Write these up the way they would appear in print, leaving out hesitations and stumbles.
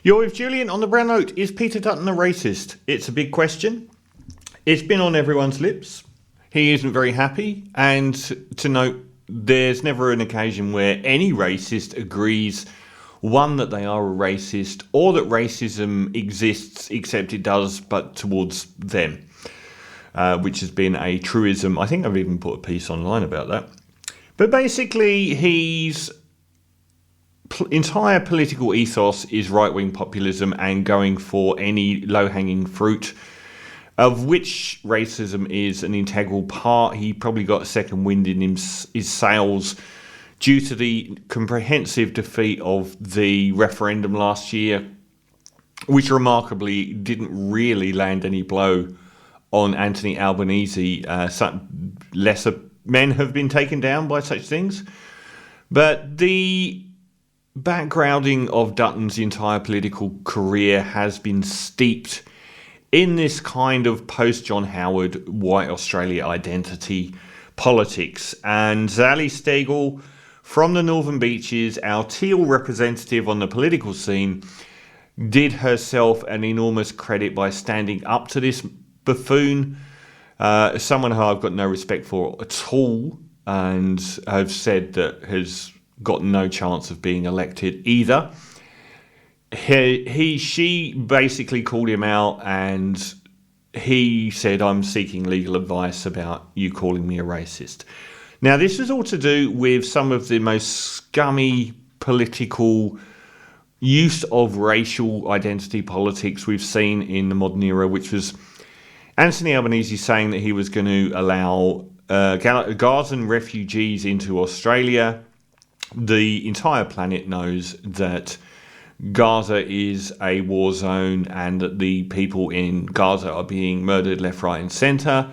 You're with Julian on the Brown Note. Is Peter Dutton a racist? It's a big question. It's been on everyone's lips. He isn't very happy. And to note, there's never an occasion where any racist agrees, one, that they are a racist, or that racism exists, except it does, but towards them, which has been a truism. I think I've even put a piece online about that. But basically, his entire political ethos is right-wing populism and going for any low-hanging fruit, of which racism is an integral part. He probably got a second wind in his sails due to the comprehensive defeat of the referendum last year, which remarkably didn't really land any blow on Anthony Albanese. Some lesser men have been taken down by such things. But the backgrounding of Dutton's entire political career has been steeped in this kind of post-John Howard white Australia identity politics. And Zali Steggall from the Northern Beaches, our Teal representative on the political scene, did herself an enormous credit by standing up to this buffoon, someone who I've got no respect for at all, and have said that has got no chance of being elected either. She basically called him out, and he said, "I'm seeking legal advice about you calling me a racist." Now, this is all to do with some of the most scummy political use of racial identity politics we've seen in the modern era, which was Anthony Albanese saying that he was going to allow Gazan refugees into Australia. The entire planet knows that Gaza is a war zone and that the people in Gaza are being murdered left, right and centre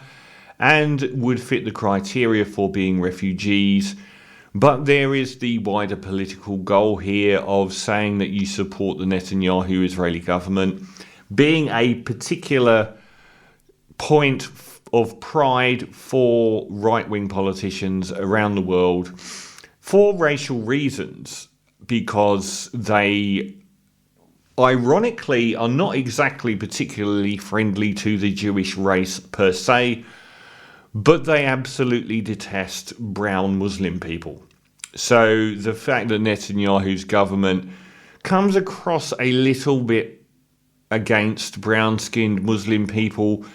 and would fit the criteria for being refugees. But there is the wider political goal here of saying that you support the Netanyahu Israeli government, being a particular point of pride for right-wing politicians around the world for racial reasons, because they ironically are not exactly particularly friendly to the Jewish race per se, but they absolutely detest brown Muslim people. So the fact that Netanyahu's government comes across a little bit against brown-skinned Muslim people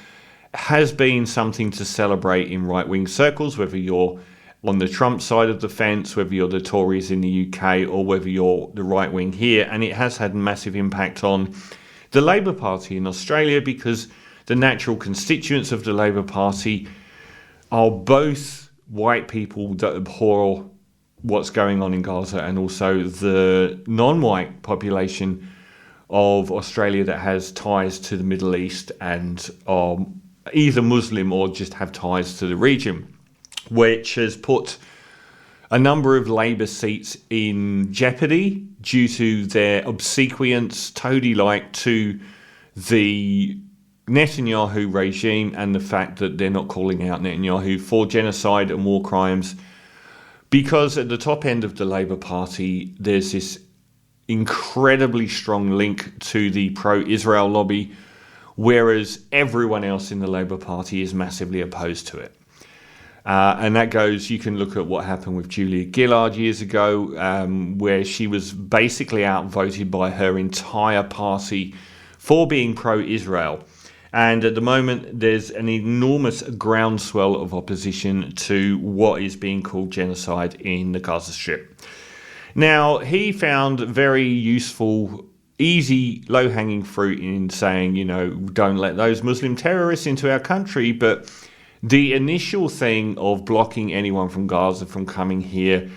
has been something to celebrate in right-wing circles, whether you're on the Trump side of the fence, whether you're the Tories in the UK, or whether you're the right wing here. And it has had a massive impact on the Labour Party in Australia, because the natural constituents of the Labour Party are both white people that abhor what's going on in Gaza, and also the non-white population of Australia that has ties to the Middle East and are either Muslim or just have ties to the region, which has put a number of Labour seats in jeopardy due to their obsequience, toady-like, to the Netanyahu regime, and the fact that they're not calling out Netanyahu for genocide and war crimes. Because at the top end of the Labour Party, there's this incredibly strong link to the pro-Israel lobby, whereas everyone else in the Labour Party is massively opposed to it. And that goes, you can look at what happened with Julia Gillard years ago, where she was basically outvoted by her entire party for being pro-Israel. And at the moment, there's an enormous groundswell of opposition to what is being called genocide in the Gaza Strip. Now, he found very useful, easy, low-hanging fruit in saying, don't let those Muslim terrorists into our country, but the initial thing of blocking anyone from Gaza from coming here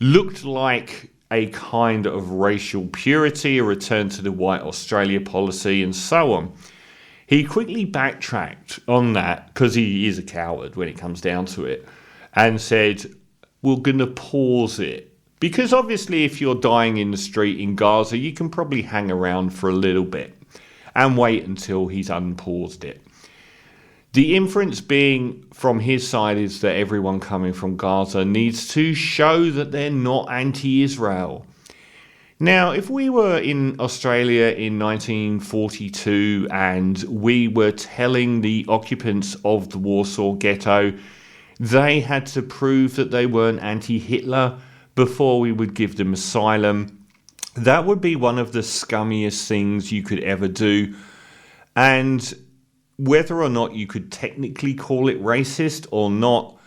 looked like a kind of racial purity, a return to the white Australia policy, and so on. He quickly backtracked on that, because he is a coward when it comes down to it, and said, we're going to pause it. Because obviously if you're dying in the street in Gaza, you can probably hang around for a little bit and wait until he's unpaused it. The inference being from his side is that everyone coming from Gaza needs to show that they're not anti-Israel. Now, if we were in Australia in 1942 and we were telling the occupants of the Warsaw Ghetto they had to prove that they weren't anti-Hitler before we would give them asylum, that would be one of the scummiest things you could ever do. And whether or not you could technically call it racist or not,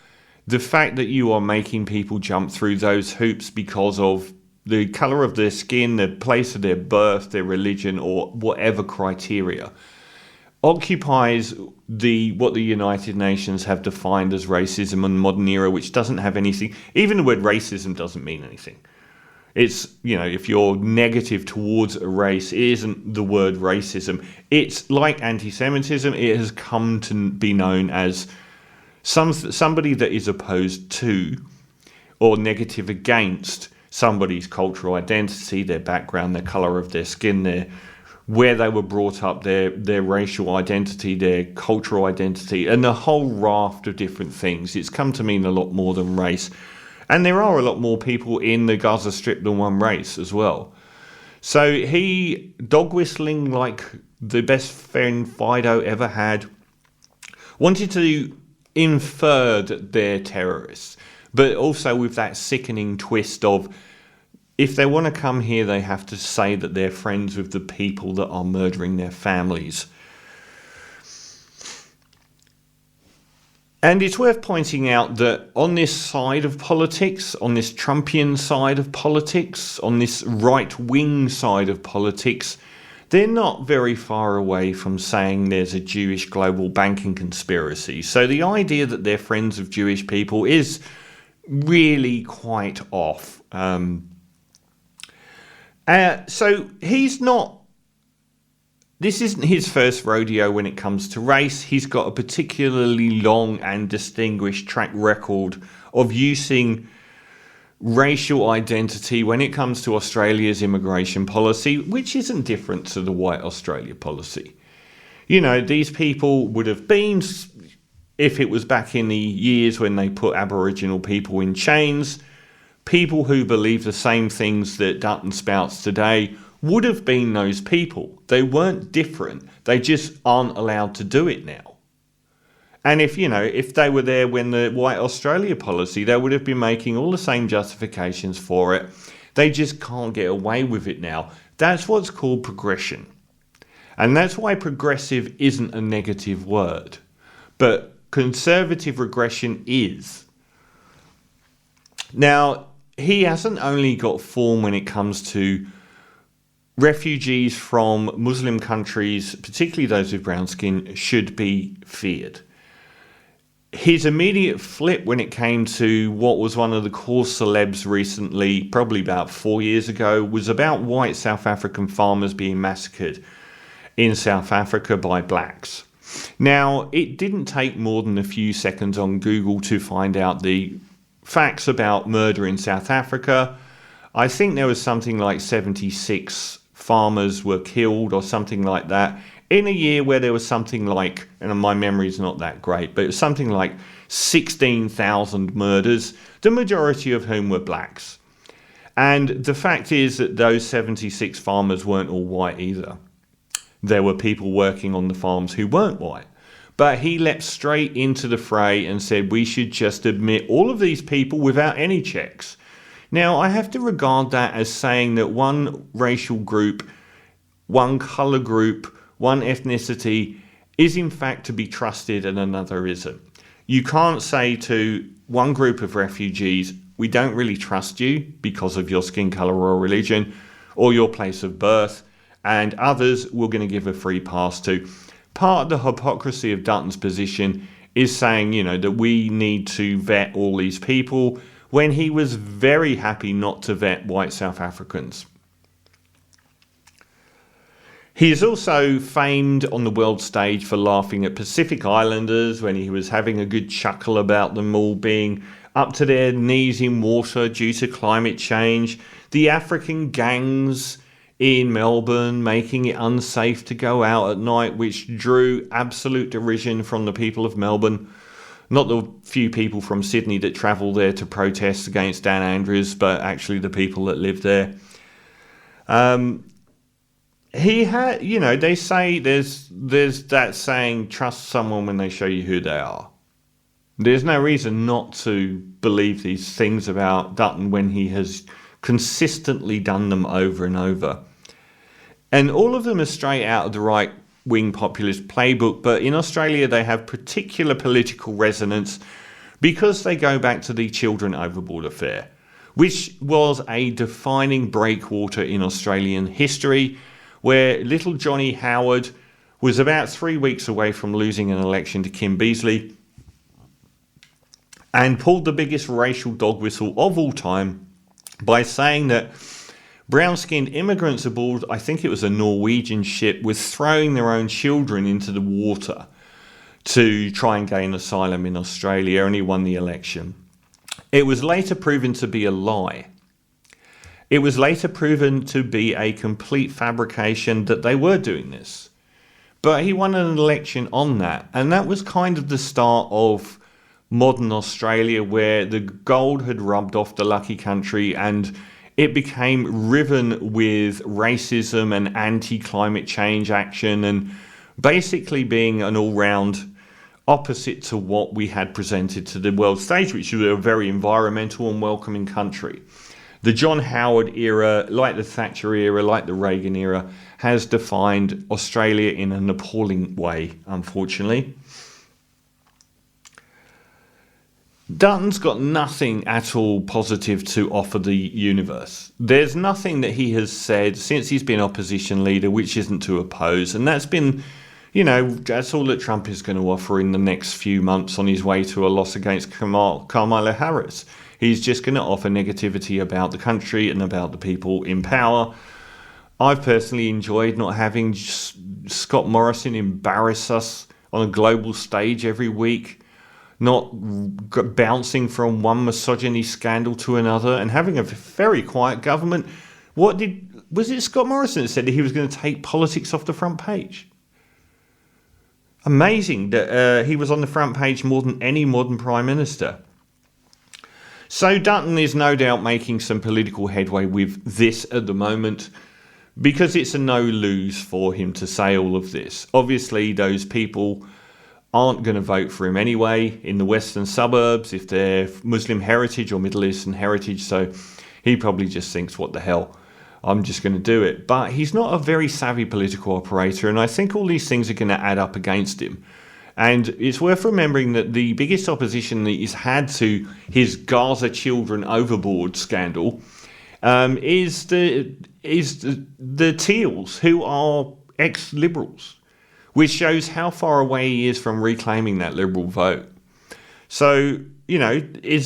the fact that you are making people jump through those hoops because of the colour of their skin, the place of their birth, their religion, or whatever criteria, occupies what the United Nations have defined as racism in the modern era, which doesn't have anything. Even the word racism doesn't mean anything. It's, if you're negative towards a race, it isn't the word racism. It's like anti-Semitism. It has come to be known as somebody that is opposed to or negative against somebody's cultural identity, their background, their colour of their skin, where they were brought up, their racial identity, their cultural identity, and a whole raft of different things. It's come to mean a lot more than race. And there are a lot more people in the Gaza Strip than one race as well. So he, dog whistling like the best friend Fido ever had, wanted to infer that they're terrorists, but also with that sickening twist of, if they want to come here, they have to say that they're friends with the people that are murdering their families. And it's worth pointing out that on this side of politics, on this Trumpian side of politics, on this right-wing side of politics, they're not very far away from saying there's a Jewish global banking conspiracy. So the idea that they're friends of Jewish people is really quite off. So this isn't his first rodeo when it comes to race. He's got a particularly long and distinguished track record of using racial identity when it comes to Australia's immigration policy, which isn't different to the white Australia policy. These people would have been, if it was back in the years when they put Aboriginal people in chains, people who believe the same things that Dutton spouts today would have been those people. They weren't different. They just aren't allowed to do it now. And if they were there when the white Australia policy, they would have been making all the same justifications for it. They just can't get away with it now. That's what's called progression. And that's why progressive isn't a negative word. But conservative regression is. Now, he hasn't only got form when it comes to refugees from Muslim countries, particularly those with brown skin, should be feared. His immediate flip when it came to what was one of the core celebs recently, probably about 4 years ago, was about white South African farmers being massacred in South Africa by blacks. Now, it didn't take more than a few seconds on Google to find out the facts about murder in South Africa. I think there was something like 76 farmers were killed or something like that in a year where there was something like, and my memory's not that great, but it was something like 16,000 murders, the majority of whom were blacks. And the fact is that those 76 farmers weren't all white either. There were people working on the farms who weren't white. But he leapt straight into the fray and said we should just admit all of these people without any checks. Now, I have to regard that as saying that one racial group, one colour group, one ethnicity is in fact to be trusted and another isn't. You can't say to one group of refugees, we don't really trust you because of your skin colour or religion or your place of birth, and others we're going to give a free pass to. Part of the hypocrisy of Dutton's position is saying, that we need to vet all these people when he was very happy not to vet white South Africans. He is also famed on the world stage for laughing at Pacific Islanders when he was having a good chuckle about them all being up to their knees in water due to climate change, the African gangs in Melbourne making it unsafe to go out at night, which drew absolute derision from the people of Melbourne. Not the few people from Sydney that travel there to protest against Dan Andrews, but actually the people that live there. He had, they say there's that saying, trust someone when they show you who they are. There's no reason not to believe these things about Dutton when he has consistently done them over and over. And all of them are straight out of the right-wing populist playbook, but in Australia they have particular political resonance because they go back to the Children Overboard affair, which was a defining breakwater in Australian history, where little Johnny Howard was about 3 weeks away from losing an election to Kim Beazley and pulled the biggest racial dog whistle of all time by saying that brown-skinned immigrants aboard, I think it was a Norwegian ship, was throwing their own children into the water to try and gain asylum in Australia, and he won the election. It was later proven to be a lie. It was later proven to be a complete fabrication that they were doing this. But he won an election on that, and that was kind of the start of modern Australia, where the gold had rubbed off the lucky country and it became riven with racism and anti-climate change action, and basically being an all-round opposite to what we had presented to the world stage, which was a very environmental and welcoming country. The John Howard era, like the Thatcher era, like the Reagan era, has defined Australia in an appalling way, unfortunately. Dutton's got nothing at all positive to offer the universe. There's nothing that he has said since he's been opposition leader which isn't to oppose, and that's been, that's all that Trump is going to offer in the next few months on his way to a loss against Kamala Harris. He's just going to offer negativity about the country and about the people in power. I've personally enjoyed not having Scott Morrison embarrass us on a global stage every week, not bouncing from one misogyny scandal to another, and having a very quiet government. Was it Scott Morrison that said that he was going to take politics off the front page? Amazing that he was on the front page more than any modern Prime Minister. So Dutton is no doubt making some political headway with this at the moment, because it's a no-lose for him to say all of this. Obviously, those people aren't going to vote for him anyway in the western suburbs if they're Muslim heritage or Middle Eastern heritage, so he probably just thinks, what the hell, I'm just going to do it. But he's not a very savvy political operator, and I think all these things are going to add up against him. And it's worth remembering that the biggest opposition that he's had to his Gaza Children Overboard scandal is the Teals, who are ex-Liberals, which shows how far away he is from reclaiming that Liberal vote. So, the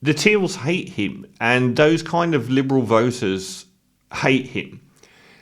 Teals hate him, and those kind of Liberal voters hate him.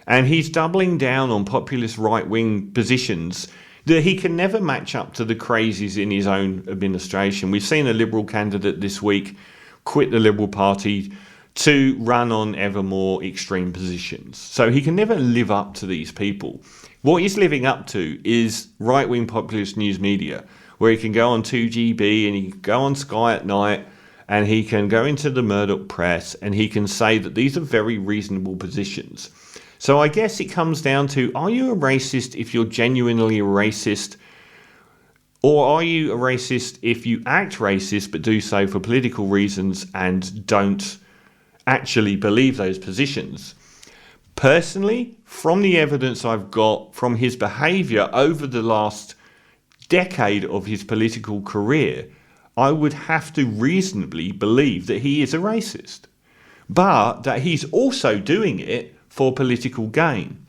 And he's doubling down on populist right-wing positions that he can never match up to the crazies in his own administration. We've seen a Liberal candidate this week quit the Liberal Party to run on ever more extreme positions. So he can never live up to these people. What he's living up to is right-wing populist news media, where he can go on 2GB and he can go on Sky at night and he can go into the Murdoch press and he can say that these are very reasonable positions. So I guess it comes down to, are you a racist if you're genuinely a racist? Or are you a racist if you act racist but do so for political reasons and don't actually believe those positions? Personally, from the evidence I've got from his behaviour over the last decade of his political career, I would have to reasonably believe that he is a racist, but that he's also doing it for political gain.